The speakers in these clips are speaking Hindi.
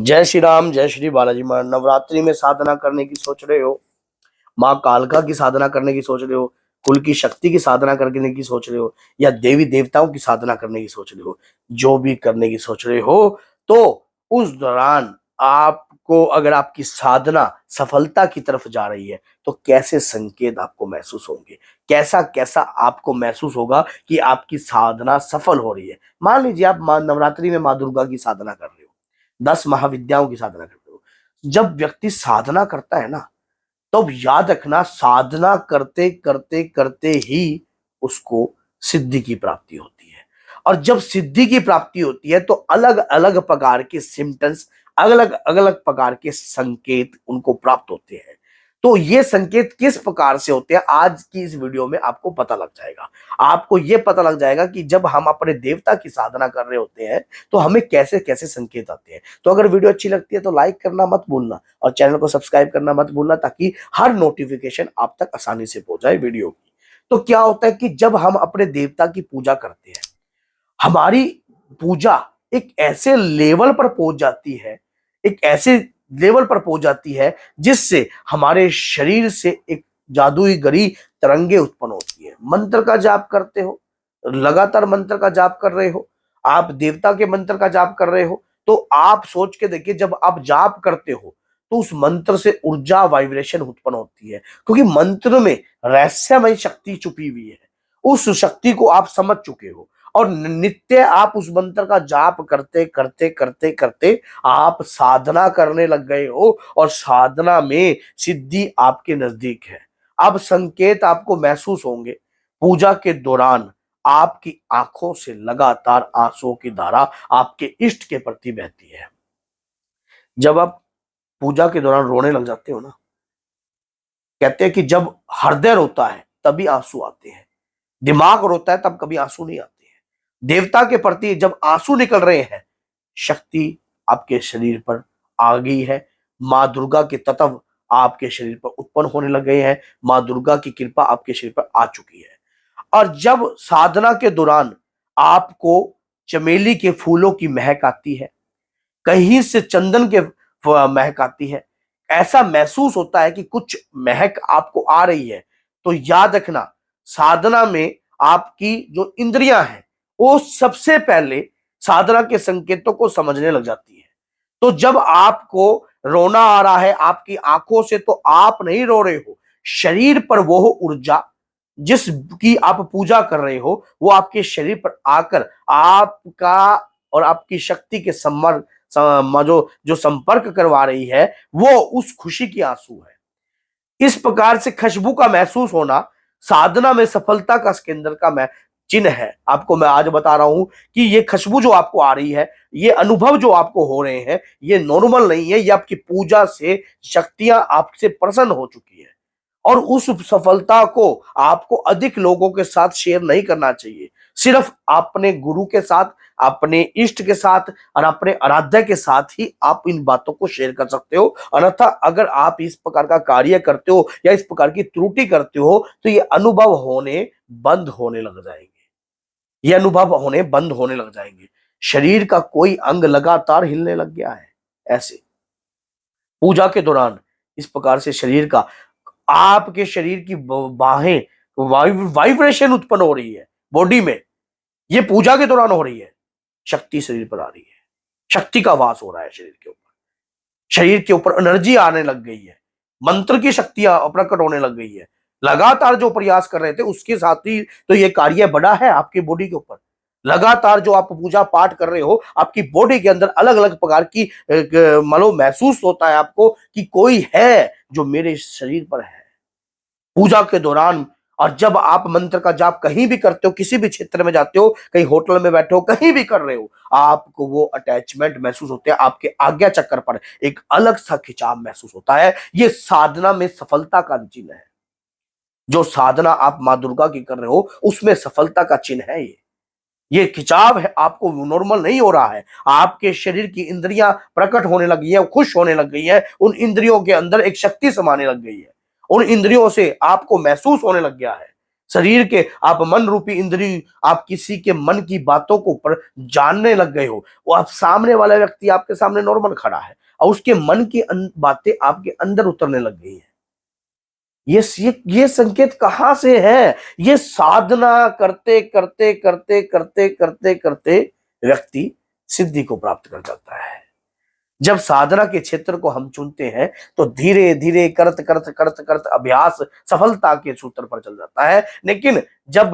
जय श्री राम, जय श्री बालाजी। माँ नवरात्रि में साधना करने की सोच रहे हो, माँ कालका की साधना करने की सोच रहे हो, कुल की शक्ति की साधना करने की सोच रहे हो, या देवी देवताओं की साधना करने की सोच रहे हो, जो भी करने की सोच रहे हो, तो उस दौरान आपको अगर आपकी साधना सफलता की तरफ जा रही है तो कैसे संकेत आपको महसूस होंगे, कैसा कैसा आपको महसूस होगा कि आपकी साधना सफल हो रही है। मान लीजिए आप माँ नवरात्रि में माँ दुर्गा की साधना कर रहे हो, 10 महाविद्याओं की साधना करते हो। जब व्यक्ति साधना करता है ना, तब याद रखना, साधना करते करते करते ही उसको सिद्धि की प्राप्ति होती है। और जब सिद्धि की प्राप्ति होती है तो अलग अलग प्रकार के सिम्टम्स, अलग अलग प्रकार के संकेत उनको प्राप्त होते हैं। तो ये संकेत किस प्रकार से होते हैं, आज की इस वीडियो में आपको पता लग जाएगा। आपको ये पता लग जाएगा कि जब हम अपने देवता की साधना कर रहे होते हैं तो हमें कैसे कैसे संकेत आते हैं। तो अगर वीडियो अच्छी लगती है तो लाइक करना मत भूलना और चैनल को सब्सक्राइब करना मत भूलना, ताकि हर नोटिफिकेशन आप तक आसानी से पहुंच जाए वीडियो की। तो क्या होता है कि जब हम अपने देवता की पूजा करते हैं, हमारी पूजा एक ऐसे लेवल पर पहुंच जाती है, एक ऐसे लेवल पर पहुंच जाती है जिससे हमारे शरीर से एक जादुई गरी तरंगे उत्पन्न होती है। मंत्र का जाप करते हो, लगातार मंत्र का जाप कर रहे हो, आप देवता के मंत्र का जाप कर रहे हो, तो आप सोच के देखिए, जब आप जाप करते हो तो उस मंत्र से ऊर्जा वाइब्रेशन उत्पन्न होती है, क्योंकि मंत्र में रहस्यमय शक्ति छुपी हुई है। उस शक्ति को आप समझ चुके हो और नित्य आप उस मंत्र का जाप करते करते करते करते आप साधना करने लग गए हो और साधना में सिद्धि आपके नजदीक है। अब संकेत आपको महसूस होंगे। पूजा के दौरान आपकी आंखों से लगातार आंसुओं की धारा आपके इष्ट के प्रति बहती है। जब आप पूजा के दौरान रोने लग जाते हो ना, कहते हैं कि जब हृदय रोता है तभी आंसू आते हैं, दिमाग रोता है तब कभी आंसू नहीं आते हैं। देवता के प्रति जब आंसू निकल रहे हैं, शक्ति आपके शरीर पर आ गई है। माँ दुर्गा के तत्व आपके शरीर पर उत्पन्न होने लग गए हैं। माँ दुर्गा की कृपा आपके शरीर पर आ चुकी है। और जब साधना के दौरान आपको चमेली के फूलों की महक आती है, कहीं से चंदन के महक आती है, ऐसा महसूस होता है कि कुछ महक आपको आ रही है, तो याद रखना, साधना में आपकी जो इंद्रियां हैं वो सबसे पहले साधना के संकेतों को समझने लग जाती है। तो जब आपको रोना आ रहा है आपकी आंखों से, तो आप नहीं रो रहे हो, शरीर पर वो ऊर्जा जिसकी आप पूजा कर रहे हो वो आपके शरीर पर आकर आपका और आपकी शक्ति के जो संपर्क करवा रही है, वो उस खुशी की आंसू है। इस प्रकार से खुशबू का महसूस होना साधना में सफलता का केंद्र का मैं चिन्ह है। आपको मैं आज बता रहा हूं कि ये खुशबू जो आपको आ रही है, ये अनुभव जो आपको हो रहे हैं, ये नॉर्मल नहीं है। ये आपकी पूजा से शक्तियां आपसे प्रसन्न हो चुकी है और उस सफलता को आपको अधिक लोगों के साथ शेयर नहीं करना चाहिए। सिर्फ अपने गुरु के साथ, अपने इष्ट के साथ और अपने आराध्य के साथ ही आप इन बातों को शेयर कर सकते हो। अन्यथा अगर आप इस प्रकार का कार्य करते हो या इस प्रकार की त्रुटि करते हो तो ये अनुभव होने बंद होने लग जाएंगे। ये अनुभव होने बंद होने लग जाएंगे। शरीर का कोई अंग लगातार हिलने लग गया है, ऐसे पूजा के दौरान इस प्रकार से शरीर का, आपके शरीर की बाहें वाइब्रेशन उत्पन्न हो रही है बॉडी में, ये पूजा के दौरान हो रही है। शक्ति शरीर पर आ रही है, शक्ति का वास हो रहा है शरीर के ऊपर, शरीर के ऊपर एनर्जी आने लग गई है, मंत्र की शक्तियां प्रकट होने लग गई है। लगातार जो प्रयास कर रहे थे उसके साथ ही तो ये कार्य बड़ा है आपकी बॉडी के ऊपर। लगातार जो आप पूजा पाठ कर रहे हो, आपकी बॉडी के अंदर अलग अलग प्रकार की मतलब महसूस होता है आपको कि कोई है जो मेरे शरीर पर है। पूजा के दौरान और जब आप मंत्र का जाप कहीं भी करते हो, किसी भी क्षेत्र में जाते हो, कहीं होटल में बैठे हो, कहीं भी कर रहे हो, आपको वो अटैचमेंट महसूस होते हैं। आपके आज्ञा चक्र पर एक अलग सा खिंचाव महसूस होता है। ये साधना में सफलता का चिन्ह है। जो साधना आप माँ दुर्गा की कर रहे हो उसमें सफलता का चिन्ह है। ये खिंचाव है, आपको नॉर्मल नहीं हो रहा है। आपके शरीर की इंद्रियां प्रकट होने लगी है, खुश होने लग गई है, उन इंद्रियों के अंदर एक शक्ति समाने लग गई है, उन इंद्रियों से आपको महसूस होने लग गया है। शरीर के आप मन रूपी इंद्रिय, आप किसी के मन की बातों को पर जानने लग गए हो। वो आप सामने वाला व्यक्ति आपके सामने नॉर्मल खड़ा है और उसके मन की बातें आपके अंदर उतरने लग गई है। ये संकेत कहां से है? ये साधना करते करते करते करते करते करते व्यक्ति सिद्धि को प्राप्त कर जाता है। जब साधना के क्षेत्र को हम चुनते हैं तो धीरे धीरे करत करत करत करत अभ्यास सफलता के सूत्र पर चल जाता है। लेकिन जब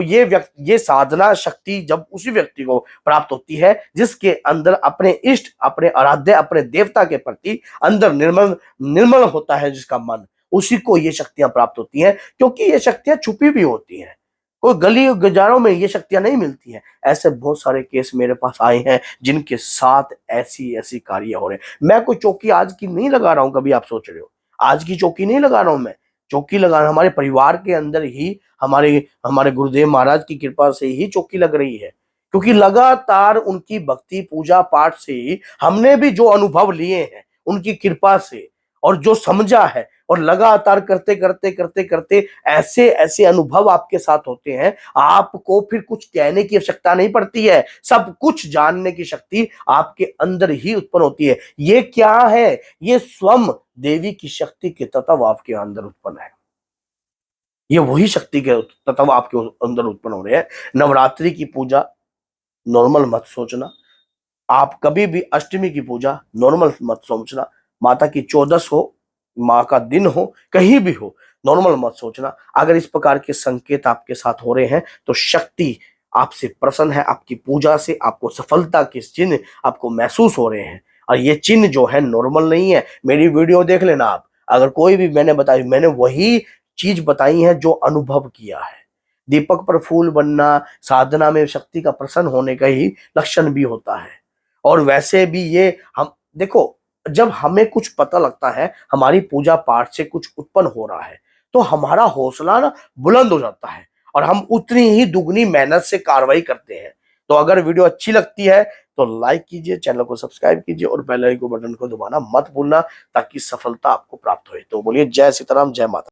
ये साधना शक्ति जब उसी व्यक्ति को प्राप्त होती है जिसके अंदर अपने इष्ट, अपने आराध्य, अपने देवता के प्रति अंदर निर्मल निर्मल होता है जिसका मन, उसी को ये शक्तियां प्राप्त होती हैं। क्योंकि ये शक्तियां छुपी भी होती हैं, कोई गली गुजारों में ये शक्तियां नहीं मिलती हैं। ऐसे बहुत सारे केस मेरे पास आए हैं जिनके साथ ऐसी ऐसी कार्य हो रहे हैं। मैं कोई चौकी आज की नहीं लगा रहा हूं, कभी आप सोच रहे हो आज की चौकी नहीं लगा रहा हूं मैं। चौकी लगा रहा, हमारे परिवार के अंदर ही हमारे हमारे गुरुदेव महाराज की कृपा से ही चौकी लग रही है। क्योंकि लगातार उनकी भक्ति पूजा पाठ से ही हमने भी जो अनुभव लिए हैं उनकी कृपा से, और जो समझा है, और लगातार करते करते करते करते ऐसे ऐसे अनुभव आपके साथ होते हैं, आपको फिर कुछ कहने की आवश्यकता नहीं पड़ती है। सब कुछ जानने की शक्ति आपके अंदर ही उत्पन्न होती है। ये क्या है? ये स्वयं देवी की शक्ति के तत्व आपके अंदर उत्पन्न है। ये वही शक्ति के तत्व आपके अंदर उत्पन्न हो रहे हैं। नवरात्रि की पूजा नॉर्मल मत सोचना, आप कभी भी अष्टमी की पूजा नॉर्मल मत सोचना, माता की चौदस हो, माँ का दिन हो, कहीं भी हो, नॉर्मल मत सोचना। अगर इस प्रकार के संकेत आपके साथ हो रहे हैं तो शक्ति आपसे प्रसन्न है, आपकी पूजा से आपको सफलता के चिन्ह आपको महसूस हो रहे हैं। और ये चिन्ह जो है नॉर्मल नहीं है। मेरी वीडियो देख लेना आप, अगर कोई भी मैंने वही चीज बताई है जो अनुभव किया है। दीपक पर फूल बनना साधना में शक्ति का प्रसन्न होने का ही लक्षण भी होता है। और वैसे भी ये हम देखो, जब हमें कुछ पता लगता है, हमारी पूजा पाठ से कुछ उत्पन्न हो रहा है, तो हमारा हौसला ना बुलंद हो जाता है और हम उतनी ही दुगनी मेहनत से कार्रवाई करते हैं। तो अगर वीडियो अच्छी लगती है तो लाइक कीजिए, चैनल को सब्सक्राइब कीजिए और बेल आइकन बटन को दबाना मत भूलना ताकि सफलता आपको प्राप्त हो। तो बोलिए जय सीताराम, जय माता।